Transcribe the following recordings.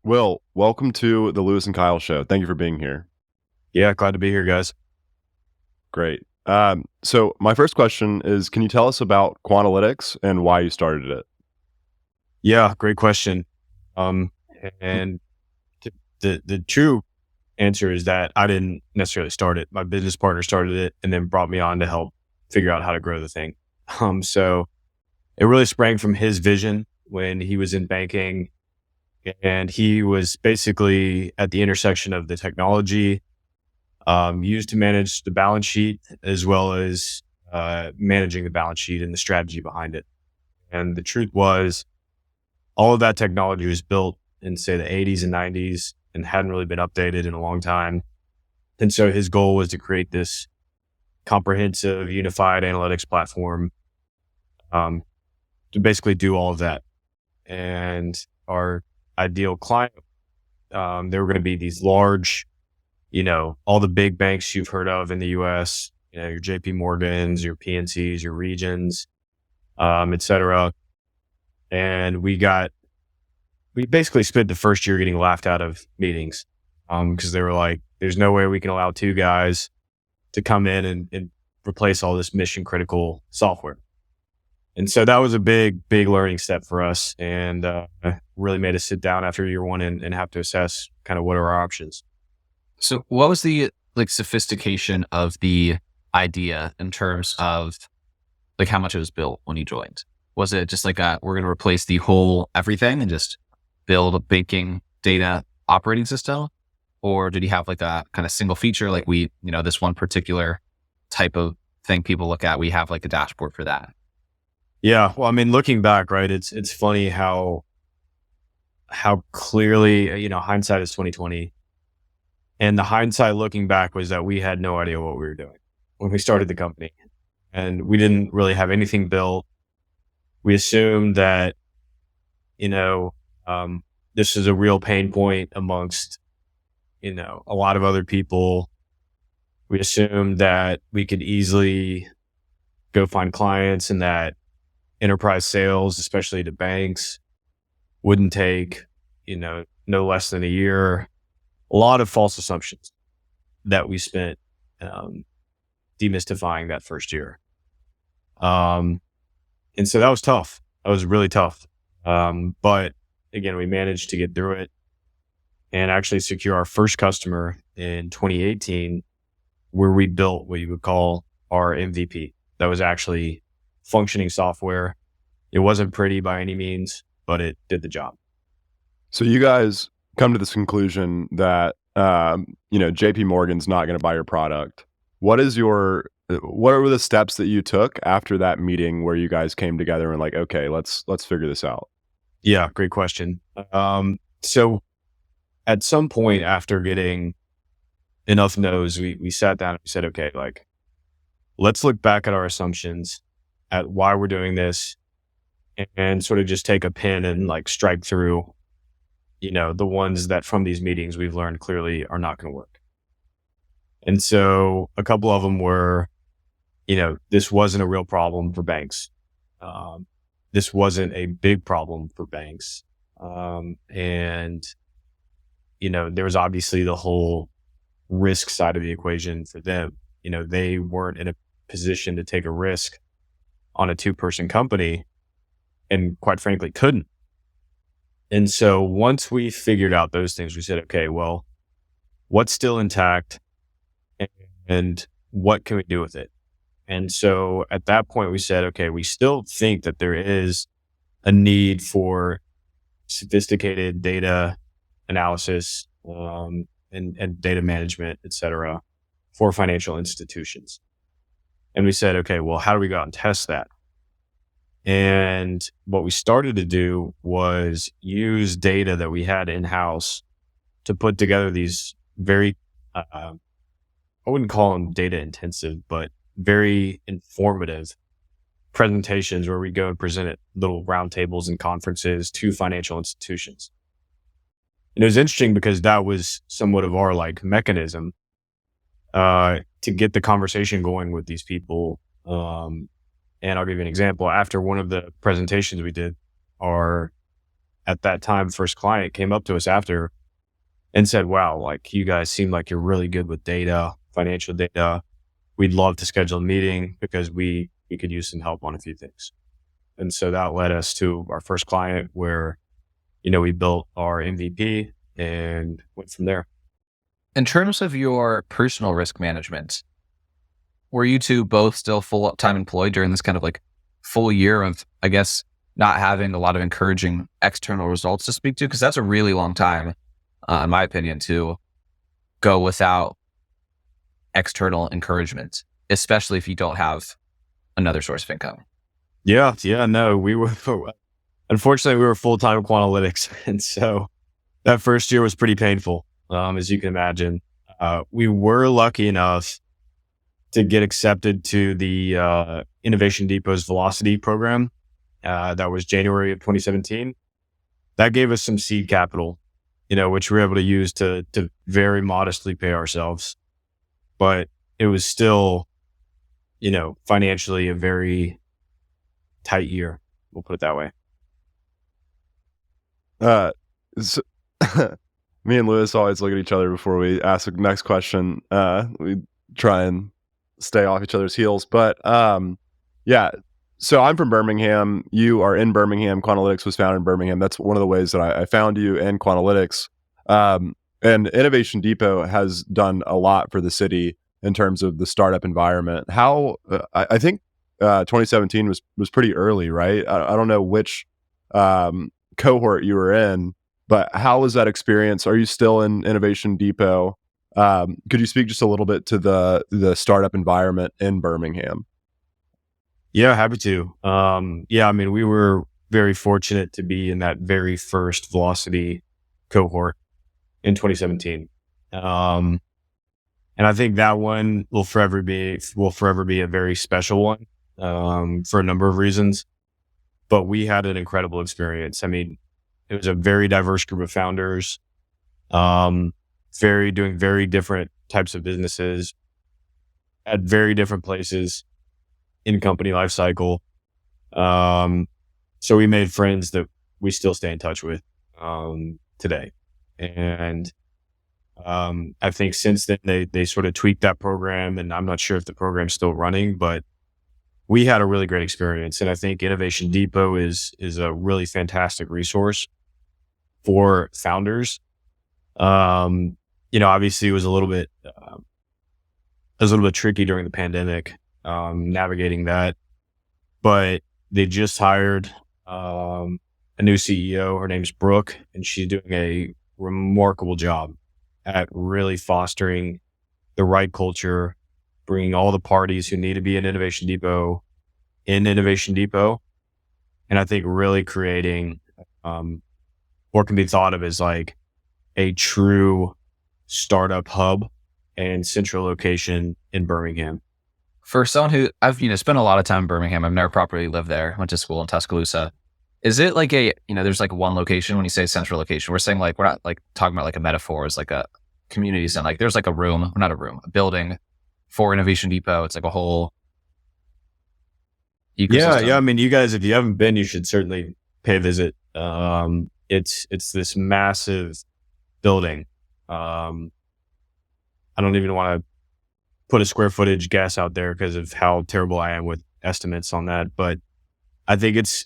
Will, welcome to the Lewis and Kyle show. Thank you for being here. Yeah, glad to be here, guys. Great. So my first question is, can you tell us about Quantalytix and why you started it? Yeah, great question. Um, and the true answer is that I didn't necessarily start it. My business partner started it and then brought me on to help figure out how to grow the thing. So it really sprang from his vision when he was in banking, and he was basically at the intersection of the technology used to manage the balance sheet as well as managing the balance sheet and the strategy behind it. And the truth was, all of that technology was built in, say, the 80s and 90s and hadn't really been updated in a long time. And so his goal was to create this comprehensive, unified analytics platform um, to basically do all of that. And our ideal client, they were going to be these large, all the big banks you've heard of in the US, your JP Morgans, your PNCs, your Regions, et cetera. And we basically spent the first year getting laughed out of meetings because they were like, there's no way we can allow two guys to come in and replace all this mission critical software. And so that was a big, big learning step for us, and really made us sit down after year one and have to assess kind of what are our options. So what was the sophistication of the idea in terms of how much it was built when you joined? Was it just we're going to replace the whole everything and just build a banking data operating system? Or did you have a kind of single feature, this one particular type of thing people look at, we have a dashboard for that? Yeah. Well, I mean, looking back, right, it's funny how clearly, hindsight is 2020. And the hindsight looking back was that we had no idea what we were doing when we started the company. And we didn't really have anything built. We assumed that, this is a real pain point amongst, a lot of other people. We assumed that we could easily go find clients and that enterprise sales, especially to banks, wouldn't take, no less than a year. A lot of false assumptions that we spent demystifying that first year. And so that was tough. That was really tough. But again, we managed to get through it and actually secure our first customer in 2018, where we built what you would call our MVP. That was actually functioning software. It wasn't pretty by any means, but it did the job. So you guys come to this conclusion that JP Morgan's not going to buy your product. What were the steps that you took after that meeting where you guys came together and okay, let's figure this out? Yeah, great question. So at some point after getting enough no's, we sat down and we said, okay, let's look back at our assumptions, at why we're doing this, and sort of just take a pen and strike through, the ones that from these meetings we've learned clearly are not going to work. And so a couple of them were, this wasn't a real problem for banks. This wasn't a big problem for banks. And, there was obviously the whole risk side of the equation for them. They weren't in a position to take a risk on a 2-person company, and quite frankly couldn't. And so once we figured out those things, we said, okay, well, what's still intact and what can we do with it? And so at that point we said, okay, we still think that there is a need for sophisticated data analysis, and data management, et cetera, for financial institutions. And we said, okay, well, how do we go out and test that? And what we started to do was use data that we had in-house to put together these very, I wouldn't call them data intensive, but very informative presentations where we go and present at little roundtables and conferences to financial institutions. And it was interesting because that was somewhat of our mechanism to get the conversation going with these people. And I'll give you an example. After one of the presentations we did, our at that time, first client, came up to us after and said, wow, like you guys seem like you're really good with data, financial data. We'd love to schedule a meeting because we could use some help on a few things. And so that led us to our first client where, we built our MVP and went from there. In terms of your personal risk management, were you two both still full-time employed during this kind of like full year of, I guess, not having a lot of encouraging external results to speak to? Because that's a really long time, in my opinion, to go without external encouragement, especially if you don't have another source of income. Yeah. No, unfortunately, we were full-time at Quantalytix. And so that first year was pretty painful, as you can imagine. We were lucky enough to get accepted to the Innovation Depot's Velocity program. That was January of 2017. That gave us some seed capital, which we were able to use to very modestly pay ourselves. But it was still, financially a very tight year. We'll put it that way. So, me and Lewis always look at each other before we ask the next question. We try and stay off each other's heels. But yeah, so I'm from Birmingham. You are in Birmingham. Quantalytix was founded in Birmingham. That's one of the ways that I found you and Quantalytix. And Innovation Depot has done a lot for the city in terms of the startup environment. How I think 2017 was pretty early, right? I don't know which cohort you were in, but how was that experience? Are you still in Innovation Depot? Could you speak just a little bit to the startup environment in Birmingham? Yeah, happy to. We were very fortunate to be in that very first Velocity cohort in 2017. And I think that one will forever be a very special one, for a number of reasons. But we had an incredible experience. I mean, it was a very diverse group of founders, doing very different types of businesses at very different places in company life cycle. So we made friends that we still stay in touch with today. And I think since then they sort of tweaked that program, and I'm not sure if the program's still running, but we had a really great experience. And I think Innovation Depot is a really fantastic resource for founders. Obviously it was a little bit tricky during the pandemic, navigating that, but they just hired a new CEO. Her name's Brooke, and she's doing a remarkable job at really fostering the right culture, bringing all the parties who need to be in Innovation Depot, and I think really creating what can be thought of as like a true startup hub and central location in Birmingham. For someone who I've spent a lot of time in Birmingham, I've never properly lived there. Went to school in Tuscaloosa. Is it like there's like one location when you say central location? We're saying like we're not like talking about like a metaphor. It's like a community center. Like there's like a building for Innovation Depot. It's like a whole ecosystem. Yeah. I mean, you guys, if you haven't been, you should certainly pay a visit. It's this massive building. I don't even want to put a square footage guess out there because of how terrible I am with estimates on that. But I think it's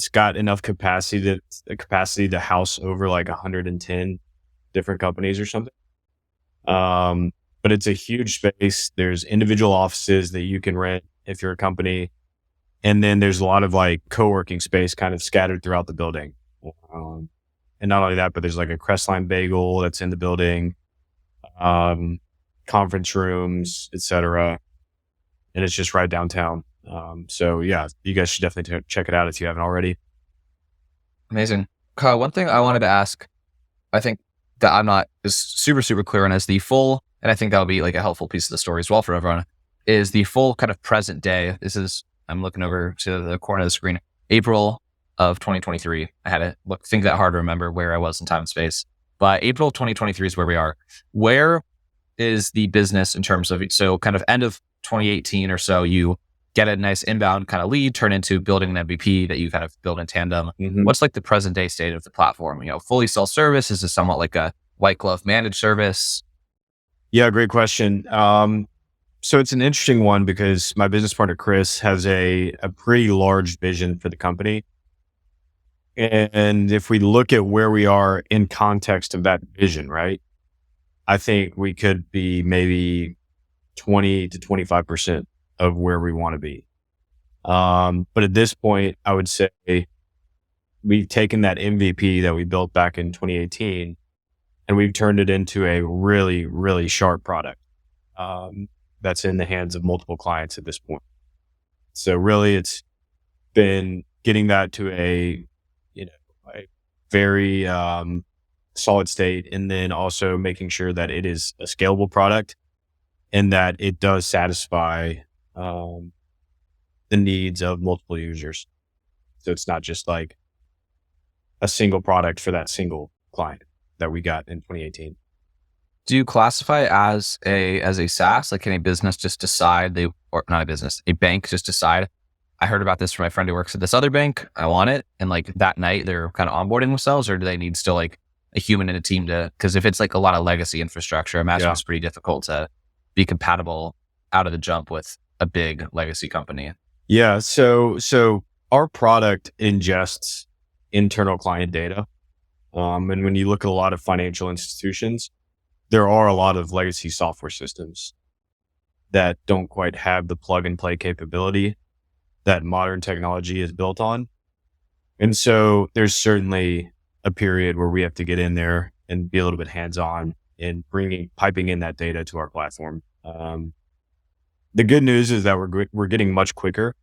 got enough capacity to house over like 110 different companies or something. But it's a huge space. There's individual offices that you can rent if you're a company. And then there's a lot of like co-working space kind of scattered throughout the building. And not only that, but there's like a Crestline bagel that's in the building, conference rooms, etc. And it's just right downtown. So yeah, you guys should definitely check it out if you haven't already. Amazing. Kyle, one thing I wanted to ask, I think that I'm not is super, super clear on is the full, and I think that'll be like a helpful piece of the story as well for everyone, is the full kind of present day. I'm looking over to the corner of the screen, April of 2023. I had to think that hard to remember where I was in time and space, but April 2023 is where we are. Where is the business in terms of, so kind of end of 2018 or so, you get a nice inbound kind of lead, turn into building an MVP that you kind of build in tandem. Mhm. What's like the present day state of the platform? Fully self-service? Is this somewhat like a white glove managed service? Yeah, great question. So it's an interesting one because my business partner, Chris, has a pretty large vision for the company. And if we look at where we are in context of that vision, right, I think we could be maybe 20 to 25% of where we want to be. But at this point, I would say we've taken that MVP that we built back in 2018 and we've turned it into a really, really sharp product that's in the hands of multiple clients at this point. So really, it's been getting that to a very solid state, and then also making sure that it is a scalable product and that it does satisfy the needs of multiple users. So it's not just like a single product for that single client that we got in 2018. Do you classify as a SaaS? Like, can a business just decide or not a business, a bank just decide, I heard about this from my friend who works at this other bank, I want it, and like that night they're kind of onboarding themselves, or do they need still like a human and a team because if it's like a lot of legacy infrastructure, I imagine it's pretty difficult to be compatible out of the jump with a big legacy company. Yeah. So our product ingests internal client data. And when you look at a lot of financial institutions, there are a lot of legacy software systems that don't quite have the plug and play capability that modern technology is built on. And so there's certainly a period where we have to get in there and be a little bit hands-on in piping in that data to our platform. The good news is that we're getting much quicker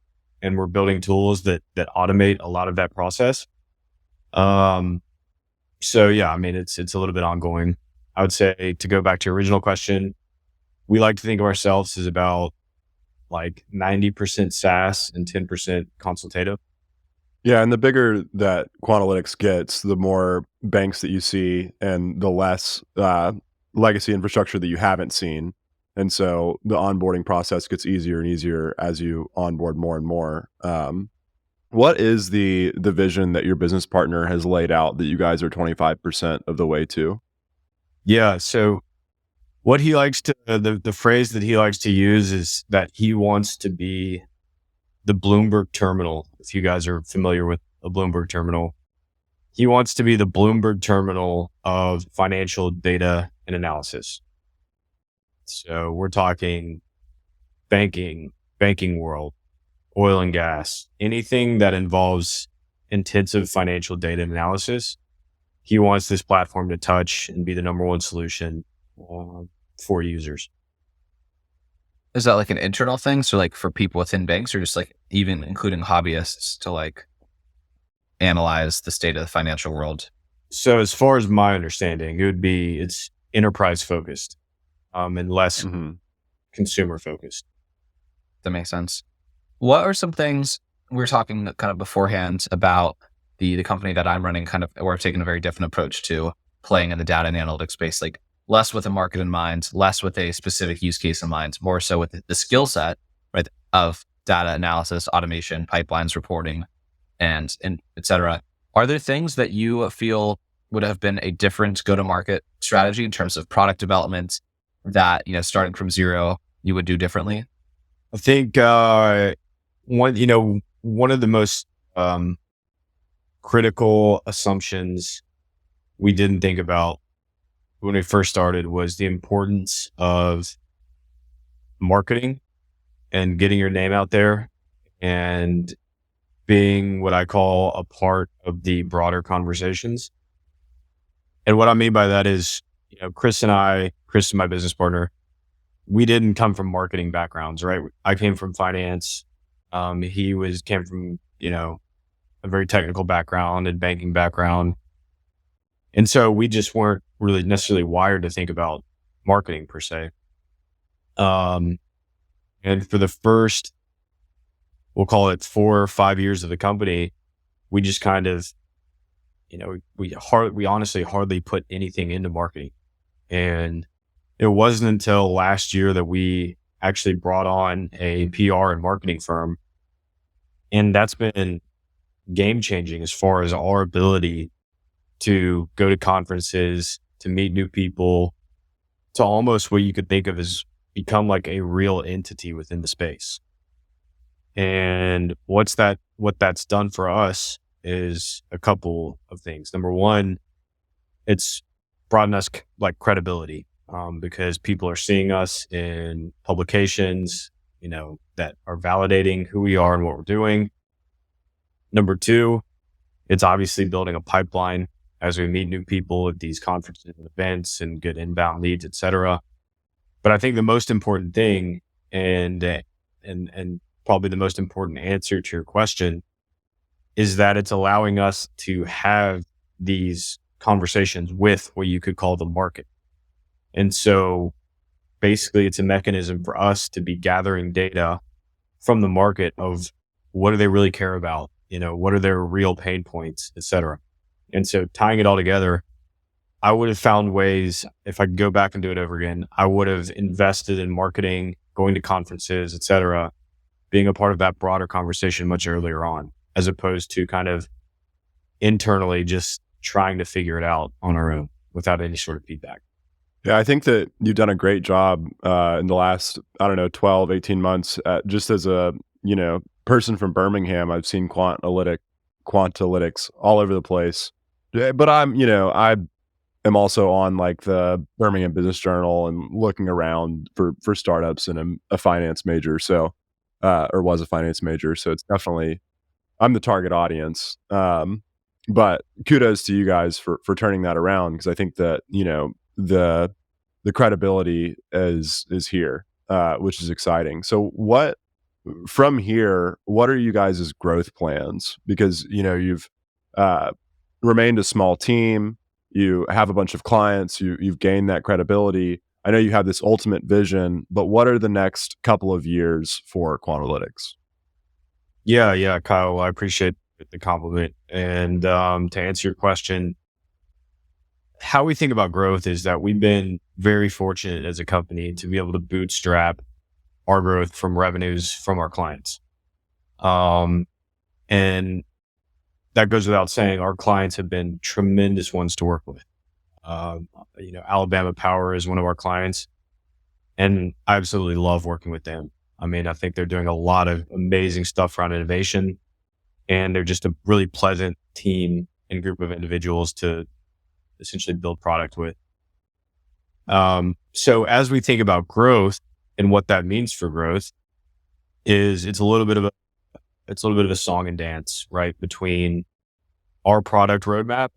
and we're building tools that automate a lot of that process. So yeah, I mean, it's a little bit ongoing. I would say, to go back to your original question, we like to think of ourselves as about like 90% SaaS and 10% consultative. Yeah, and the bigger that Quantalytix gets, the more banks that you see and the less legacy infrastructure that you haven't seen. And so the onboarding process gets easier and easier as you onboard more and more. What is the vision that your business partner has laid out that you guys are 25% of the way to? Yeah. So what he likes to, the phrase that he likes to use is that he wants to be the Bloomberg terminal. If you guys are familiar with a Bloomberg terminal, he wants to be the Bloomberg terminal of financial data and analysis. So we're talking banking world, oil and gas, anything that involves intensive financial data analysis. He wants this platform to touch and be the number one solution for users. Is that like an internal thing? So like for people within banks, or just like even including hobbyists to like analyze the state of the financial world? So as far as my understanding, it's enterprise focused and less consumer focused. That makes sense. What are some things we were talking kind of beforehand about the company that I'm running, kind of, we're taking a very different approach to playing in the data and analytics space, like less with a market in mind, less with a specific use case in mind, more so with the skill set, right, of data analysis, automation, pipelines, reporting, and et cetera. Are there things that you feel would have been a different go-to-market strategy in terms of product development that, starting from zero, you would do differently? I think one of the most critical assumptions we didn't think about when we first started was the importance of marketing and getting your name out there and being what I call a part of the broader conversations. And what I mean by that is, Chris is my business partner. We didn't come from marketing backgrounds, right? I came from finance. He came from, a very technical background and banking background. And so we just weren't really necessarily wired to think about marketing per se. And for the first, we'll call it 4 or 5 years of the company, we just kind of, we honestly hardly put anything into marketing. And it wasn't until last year that we actually brought on a PR and marketing firm. And that's been game changing as far as our ability to go to conferences, to meet new people, to almost what you could think of as become like a real entity within the space. And what that's done for us is a couple of things. Number one, it's brought us like credibility, because people are seeing us in publications, that are validating who we are and what we're doing. Number two, it's obviously building a pipeline as we meet new people at these conferences and events and get inbound leads, et cetera. But I think the most important thing and probably the most important answer to your question is that it's allowing us to have these conversations with what you could call the market. And so basically it's a mechanism for us to be gathering data from the market of what do they really care about? What are their real pain points, et cetera. And so tying it all together, I would have found ways, if I could go back and do it over again, I would have invested in marketing, going to conferences, et cetera, being a part of that broader conversation much earlier on, as opposed to kind of internally just trying to figure it out on our own without any sort of feedback. Yeah, I think that you've done a great job in the last, 12, 18 months. Just as a, person from Birmingham, I've seen Quantalytix all over the place. But I am also on like the Birmingham Business Journal and looking around for startups, and I'm a finance major. So, or was a finance major. So it's definitely, I'm the target audience. But kudos to you guys for turning that around, because I think that, the credibility is here, which is exciting. So from here, what are you guys' growth plans? Because, you've remained a small team, you have a bunch of clients, you've gained that credibility. I know you have this ultimate vision, but what are the next couple of years for Quantalytix? Yeah, Kyle, I appreciate the compliment. And to answer your question, how we think about growth is that we've been very fortunate as a company to be able to bootstrap our growth from revenues from our clients. And that goes without saying, our clients have been tremendous ones to work with. Alabama Power is one of our clients, and I absolutely love working with them. I mean, I think they're doing a lot of amazing stuff around innovation, and they're just a really pleasant team and group of individuals to essentially build product with. So as we think about growth and what that means for growth, is it's a little bit of a song and dance, right, between our product roadmap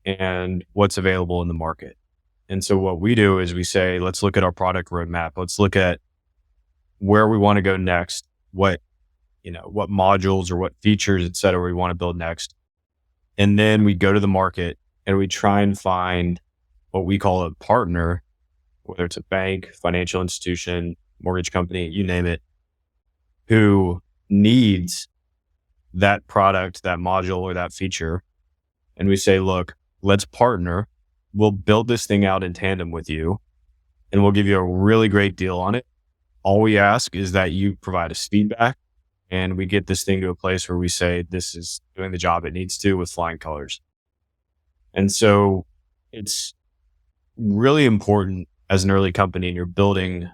and what's available in the market. And so what we do is we say, let's look at our product roadmap. Let's look at where we want to go next, what modules or what features, et cetera, we want to build next. And then we go to the market and we try and find what we call a partner, whether it's a bank, financial institution, mortgage company, you name it, who needs that product, that module, or that feature. And we say, look, let's partner. We'll build this thing out in tandem with you, and we'll give you a really great deal on it. All we ask is that you provide us feedback, and we get this thing to a place where we say, this is doing the job it needs to with flying colors. And so it's really important as an early company, and you're building,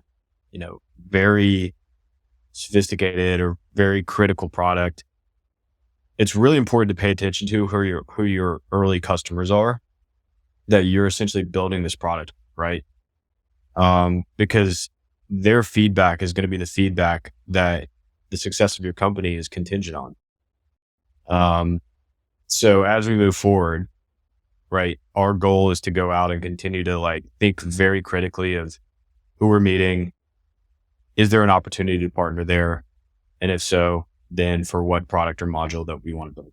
very sophisticated or very critical product. It's really important to pay attention to who your early customers are, that you're essentially building this product, right? Because their feedback is going to be the feedback that the success of your company is contingent on. So as we move forward, right, our goal is to go out and continue to think very critically of who we're meeting. Is there an opportunity to partner there? And if so, then for what product or module that we want to build.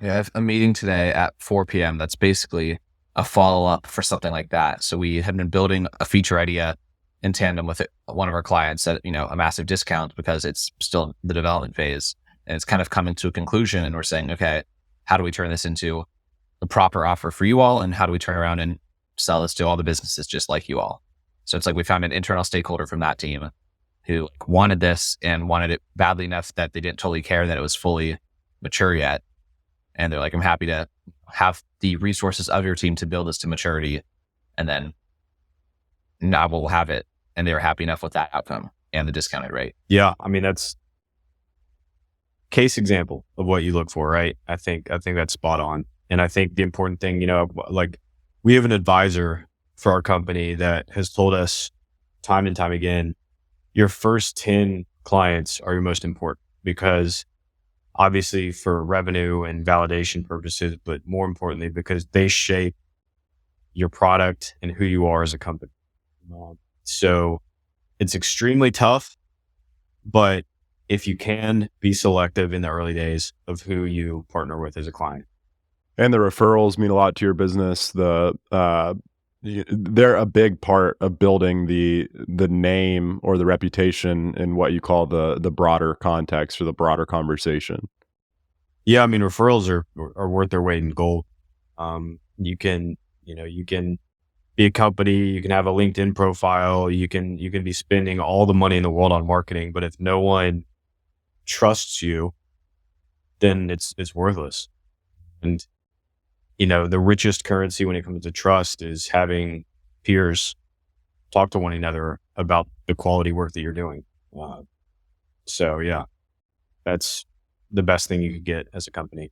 Yeah, I have a meeting today at 4 p.m. That's basically a follow-up for something like that. So we had been building a feature idea in tandem with one of our clients at, a massive discount because it's still in the development phase. And it's kind of coming to a conclusion, and we're saying, okay, how do we turn this into the proper offer for you all? And how do we turn around and sell this to all the businesses just like you all? So it's like we found an internal stakeholder from that team. who like, wanted this and wanted it badly enough that they didn't totally care that it was fully mature yet. And they're like, I'm happy to have the resources of your team to build this to maturity. And then I will have it. And they were happy enough with that outcome and the discounted rate. Yeah. I mean, that's case example of what you look for, right? I think that's spot on. And I think the important thing, like we have an advisor for our company that has told us time and time again, your first 10 clients are your most important, because obviously for revenue and validation purposes, but more importantly, because they shape your product and who you are as a company. So it's extremely tough, but if you can, be selective in the early days of who you partner with as a client. And the referrals mean a lot to your business. They're a big part of building the name or the reputation in what you call the broader context or the broader conversation. Yeah, I mean, referrals are worth their weight in gold. You can be a company, you can have a LinkedIn profile, you can be spending all the money in the world on marketing, but if no one trusts you, then it's worthless. And the richest currency when it comes to trust is having peers talk to one another about the quality work that you're doing. So yeah, that's the best thing you could get as a company.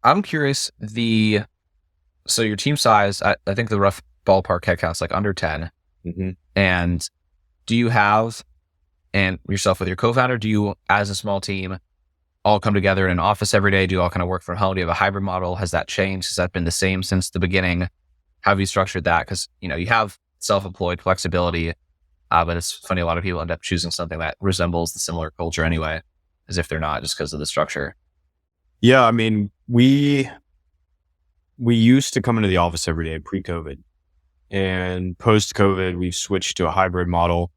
I'm curious, so your team size, I think the rough ballpark headcount's like under 10. Mm-hmm. And do you have, and yourself with your co-founder, do you, as a small team, all come together in an office every day? Do you all kind of work from home? Do you have a hybrid model? Has that changed? Has that been the same since the beginning? How have you structured that? Because, you have self-employed flexibility, but it's funny, a lot of people end up choosing something that resembles the similar culture anyway, as if they're not, just because of the structure. Yeah, I mean, we used to come into the office every day pre-COVID. And post-COVID, we've switched to a hybrid model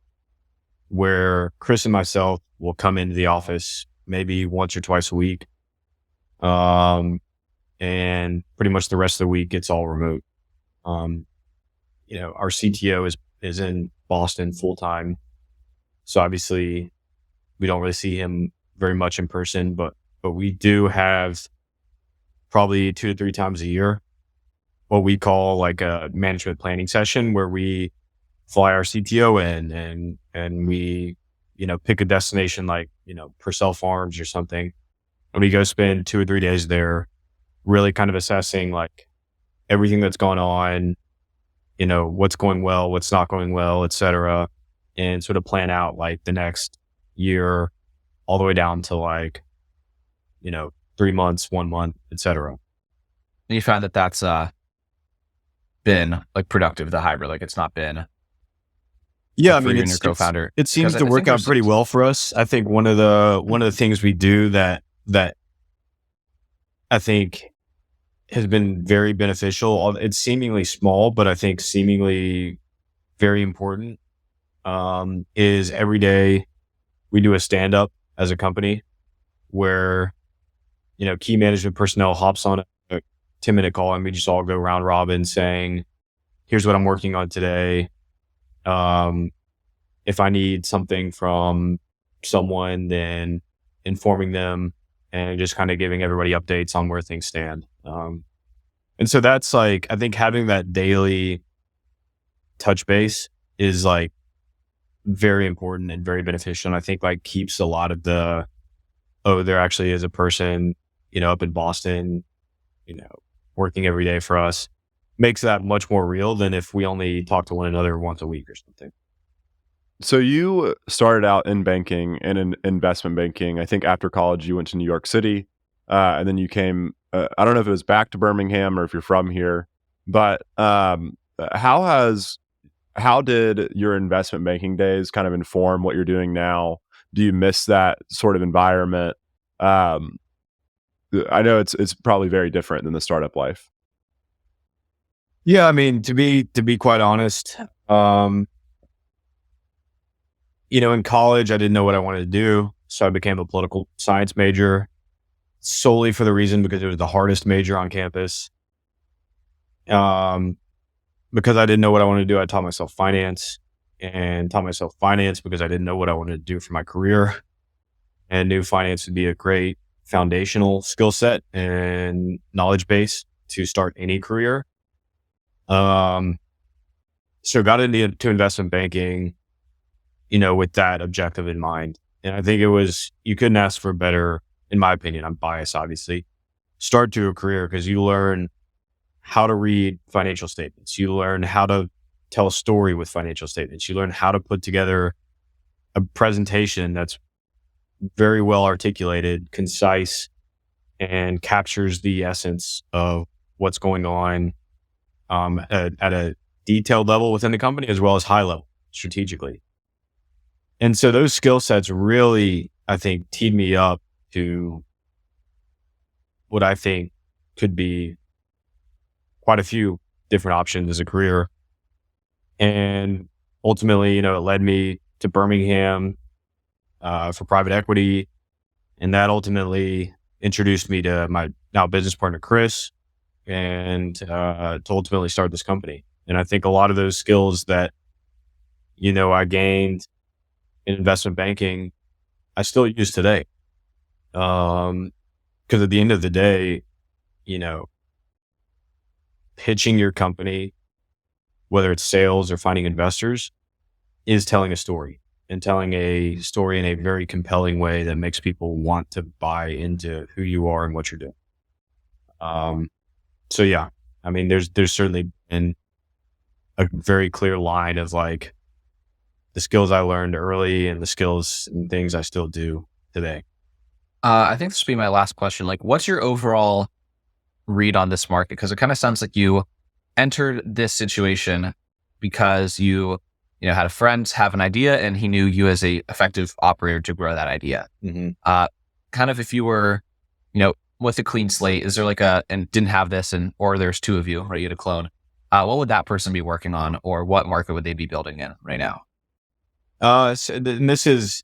where Chris and myself will come into the office maybe once or twice a week. And pretty much the rest of the week, it's all remote. Our CTO is in Boston full time. So obviously we don't really see him very much in person, but we do have probably 2 to 3 times a year what we call like a management planning session, where we fly our CTO in and we, pick a destination like, Purcell Farms or something. And we go spend 2 or 3 days there, really kind of assessing like everything that's going on, what's going well, what's not going well, et cetera, and sort of plan out like the next year all the way down to like, 3 months, 1 month, et cetera. And you found that that's been like productive, the hybrid, like it's not been. Yeah, I mean, it's, your co-founder. It seems to work out pretty well for us. I think one of the things we do that I think has been very beneficial. It's seemingly small, but I think seemingly very important. Is every day we do a stand up as a company where key management personnel hops on a 10-minute call and we just all go round robin saying, here's what I'm working on today. If I need something from someone, then informing them and just kind of giving everybody updates on where things stand. And so that's like, I think having that daily touch base is like very important and very beneficial. And I think like keeps a lot of there actually is a person, up in Boston, working every day for us, makes that much more real than if we only talk to one another once a week or something. So you started out in banking and in investment banking. I think after college you went to New York City, and then you came. I don't know if it was back to Birmingham or if you're from here, but how did your investment banking days kind of inform what you're doing now? Do you miss that sort of environment? I know it's probably very different than the startup life. Yeah, I mean, to be quite honest, in college, I didn't know what I wanted to do. So I became a political science major solely for the reason because it was the hardest major on campus. Because I didn't know what I wanted to do, I taught myself finance. and taught myself finance because I didn't know what I wanted to do for my career, and knew finance would be a great foundational skill set and knowledge base to start any career. So got into investment banking, with that objective in mind. And I think you couldn't ask for a better, in my opinion, I'm biased, obviously, start to a career, because you learn how to read financial statements. You learn how to tell a story with financial statements. You learn how to put together a presentation that's very well articulated, concise, and captures the essence of what's going on at a detailed level within the company, as well as high level strategically. And so those skill sets really, I think, teed me up to what I think could be quite a few different options as a career. And ultimately, it led me to Birmingham for private equity. And that ultimately introduced me to my now business partner, Chris, and to ultimately start this company. And I think a lot of those skills that, I gained in investment banking, I still use today. Because at the end of the day, pitching your company, whether it's sales or finding investors, is telling a story, and telling a story in a very compelling way that makes people want to buy into who you are and what you're doing. So yeah, I mean, there's certainly been a very clear line of like the skills I learned early and the skills and things I still do today. I think this will be my last question. Like, what's your overall read on this market? Because it kind of sounds like you entered this situation because you had a friend have an idea, and he knew you as a effective operator to grow that idea. Mm-hmm. Kind of if you were, with a clean slate, is there like and didn't have this, or there's two of you ready to clone, what would that person be working on, or what market would they be building in right now?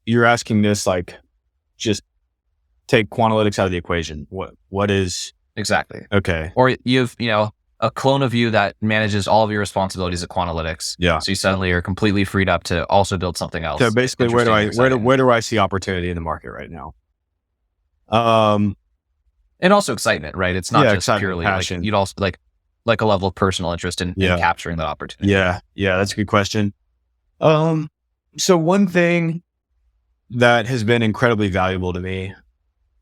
You're asking this, like, just take Quantalytix out of the equation. What is exactly? Okay. Or you've, a clone of you that manages all of your responsibilities at Quantalytix. Yeah. So you suddenly are completely freed up to also build something else. So basically, where do I see opportunity in the market right now? And also excitement, right? It's not just purely passion. Like, you'd also like a level of personal interest in capturing that opportunity. Yeah. That's a good question. So one thing that has been incredibly valuable to me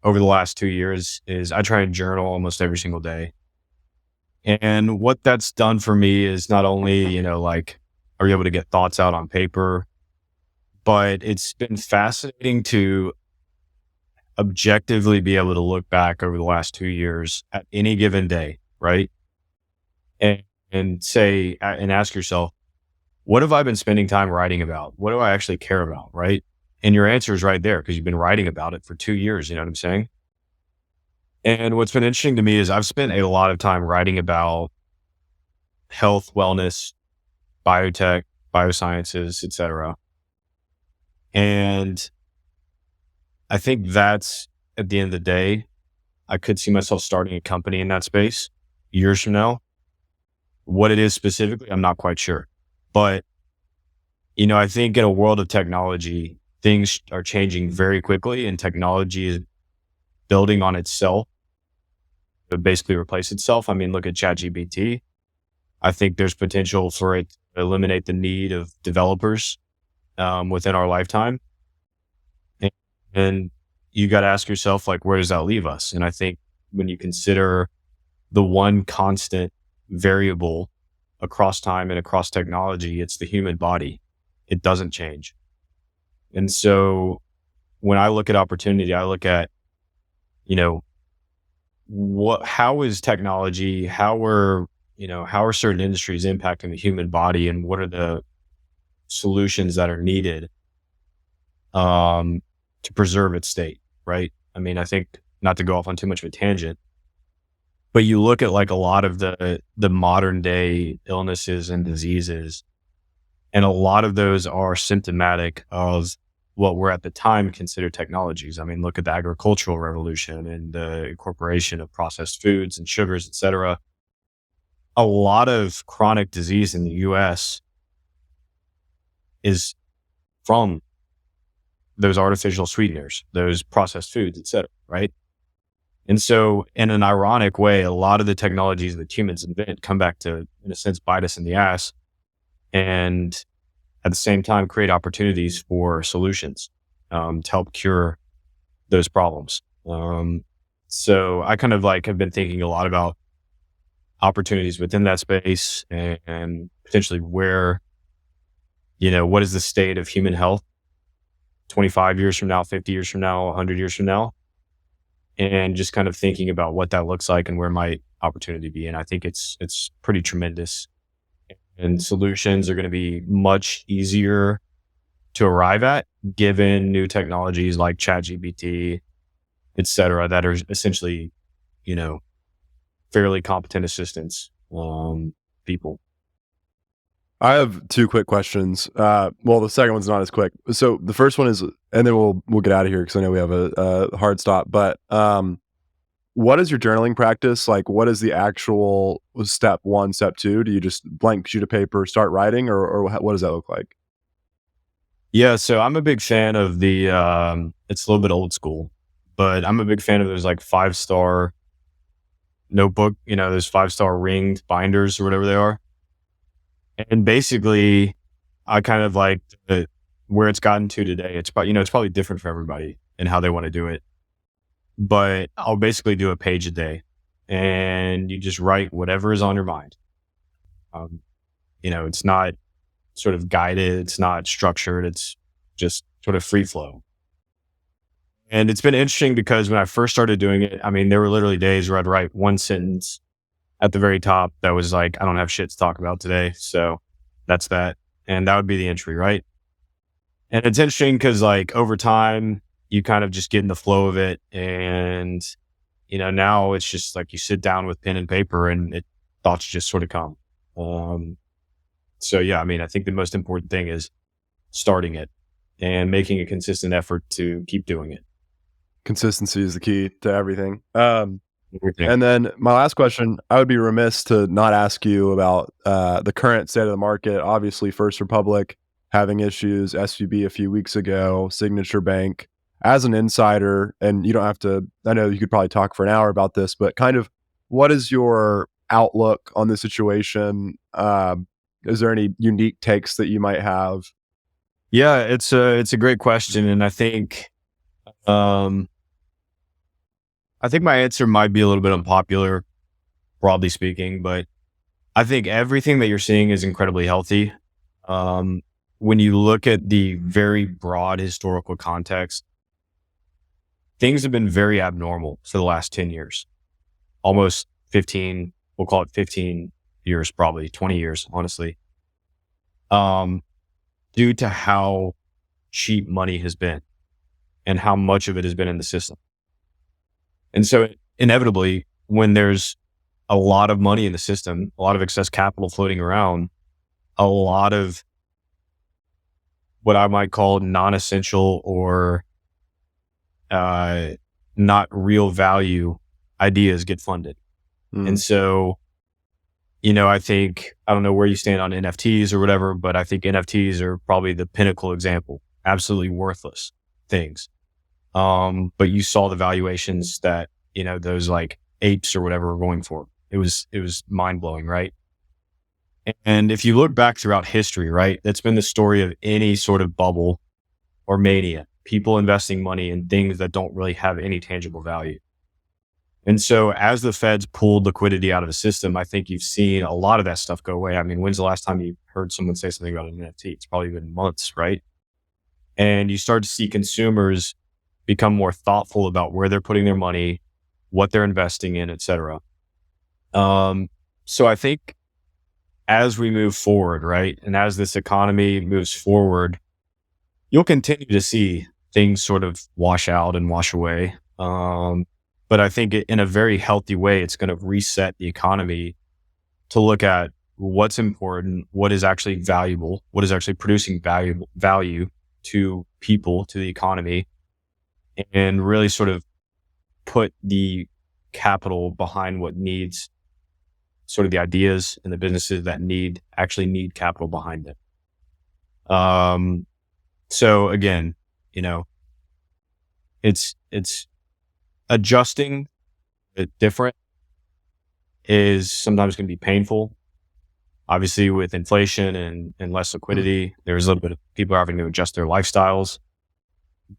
over the last 2 years is I try and journal almost every single day. And what that's done for me is not only, are you able to get thoughts out on paper, but it's been fascinating to objectively be able to look back over the last 2 years at any given day, right? And say, and ask yourself, what have I been spending time writing about? What do I actually care about, right? And your answer is right there, because you've been writing about it for 2 years, you know what I'm saying? And what's been interesting to me is I've spent a lot of time writing about health, wellness, biotech, biosciences, etc. And I think that's, at the end of the day, I could see myself starting a company in that space years from now. What it is specifically, I'm not quite sure. But, I think in a world of technology, things are changing very quickly, and technology is building on itself to basically replace itself. I mean, look at ChatGPT. I think there's potential for it to eliminate the need of developers within our lifetime. And you got to ask yourself, like, where does that leave us? And I think when you consider the one constant variable across time and across technology, it's the human body. It doesn't change. And so when I look at opportunity, I look at, how is technology, how are certain industries impacting the human body, and what are the solutions that are needed to preserve its state, right? I mean, I think, not to go off on too much of a tangent, but you look at like a lot of the modern day illnesses and diseases, and a lot of those are symptomatic of what were at the time considered technologies. I mean, look at the agricultural revolution and the incorporation of processed foods and sugars, et cetera. A lot of chronic disease in the US is from those artificial sweeteners, those processed foods, et cetera, right? And so in an ironic way, a lot of the technologies that humans invent come back to, in a sense, bite us in the ass, and at the same time create opportunities for solutions to help cure those problems. So I kind of like have been thinking a lot about opportunities within that space and potentially where, what is the state of human health 25 years from now, 50 years from now, 100 years from now, and just kind of thinking about what that looks like and where might opportunity be. And I think it's pretty tremendous, and solutions are going to be much easier to arrive at given new technologies like ChatGPT, et cetera, that are essentially, fairly competent assistants, people. I have two quick questions. Well, the second one's not as quick. So the first one is, and then we'll get out of here because I know we have a hard stop. But what is your journaling practice like? What is the actual step one, step two? Do you just blank sheet of paper, start writing, or what does that look like? Yeah, so I'm a big fan of the. It's a little bit old school, but I'm a big fan of those like 5-star notebook. Those 5-star ringed binders or whatever they are. And basically, I kind of like where it's gotten to today. It's probably different for everybody and how they want to do it. But I'll basically do a page a day, and you just write whatever is on your mind. It's not sort of guided. It's not structured. It's just sort of free flow. And it's been interesting because when I first started doing it, there were literally days where I'd write one sentence at the very top that was like, I don't have shit to talk about today. So that's that. And that would be the entry, right? And it's interesting because like over time, you kind of just get in the flow of it. And, now it's just like you sit down with pen and paper and thoughts just sort of come. So yeah, I think the most important thing is starting it and making a consistent effort to keep doing it. Consistency is the key to everything. And then my last question, I would be remiss to not ask you about the current state of the market. Obviously, First Republic having issues, SVB a few weeks ago, Signature Bank. As an insider, and you don't have to, I know you could probably talk for an hour about this, but kind of what is your outlook on the situation? Is there any unique takes that you might have? Yeah, it's a great question. And I think my answer might be a little bit unpopular, broadly speaking, but I think everything that you're seeing is incredibly healthy. When you look at the very broad historical context, things have been very abnormal for the last 10 years, almost 15, we'll call it 15 years, probably 20 years, honestly, due to how cheap money has been and how much of it has been in the system. And so inevitably, when there's a lot of money in the system, a lot of excess capital floating around, a lot of what I might call non-essential or not real value ideas get funded. And so, I think, I don't know where you stand on NFTs or whatever, but I think NFTs are probably the pinnacle example, absolutely worthless things. But you saw the valuations that, those like apes or whatever were going for. It was mind blowing, right? And if you look back throughout history, right, that's been the story of any sort of bubble or mania, people investing money in things that don't really have any tangible value. And so as the feds pulled liquidity out of the system, I think you've seen a lot of that stuff go away. When's the last time you heard someone say something about an NFT? It's probably been months, right? And you start to see consumers become more thoughtful about where they're putting their money, what they're investing in, et cetera. So I think as we move forward, right, and as this economy moves forward, you'll continue to see things sort of wash out and wash away. But I think in a very healthy way, it's going to reset the economy to look at what's important, what is actually valuable, what is actually producing value to people, to the economy, and really sort of put the capital behind what needs, sort of the ideas and the businesses that actually need capital behind it. So again, it's adjusting it different is sometimes going to be painful. Obviously, with inflation and less liquidity, there's a little bit of people having to adjust their lifestyles.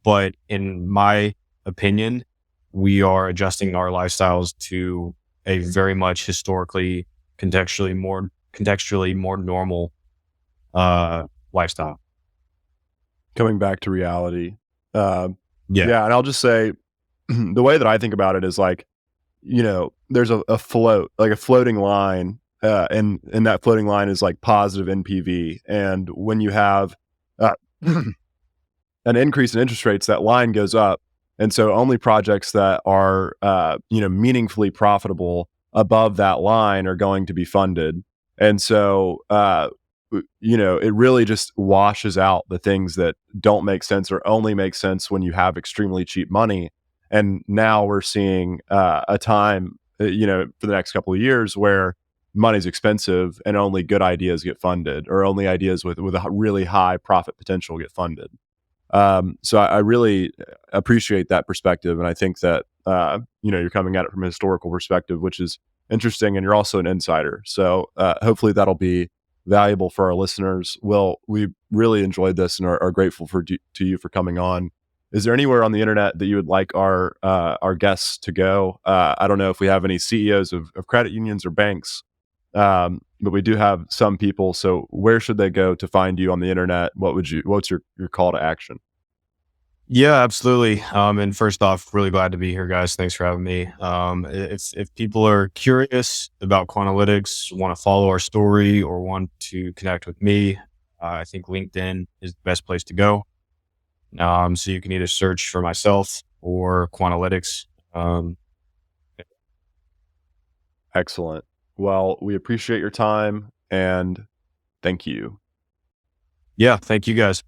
But in my opinion, we are adjusting our lifestyles to a very much historically, contextually more normal lifestyle. Coming back to reality. Yeah. Yeah, and I'll just say the way that I think about it is like, there's a float, like a floating line, and that floating line is like positive NPV. And when you have uh, an increase in interest rates, that line goes up. And so only projects that are, meaningfully profitable above that line are going to be funded. And so, it really just washes out the things that don't make sense or only make sense when you have extremely cheap money. And now we're seeing a time, for the next couple of years where money's expensive and only good ideas get funded, or only ideas with a really high profit potential get funded. So I really appreciate that perspective, and I think that you're coming at it from a historical perspective, which is interesting, and you're also an insider. So hopefully that'll be valuable for our listeners. Will, we really enjoyed this and are grateful to you for coming on. Is there anywhere on the internet that you would like our guests to go? I don't know if we have any CEOs of credit unions or banks, but we do have some people. So where should they go to find you on the internet? What's your call to action? Yeah, absolutely. And first off, really glad to be here, guys. Thanks for having me. If people are curious about Quantalytix, want to follow our story, or want to connect with me, I think LinkedIn is the best place to go. So you can either search for myself or Quantalytix. Excellent. Well, we appreciate your time and thank you. Yeah, thank you guys.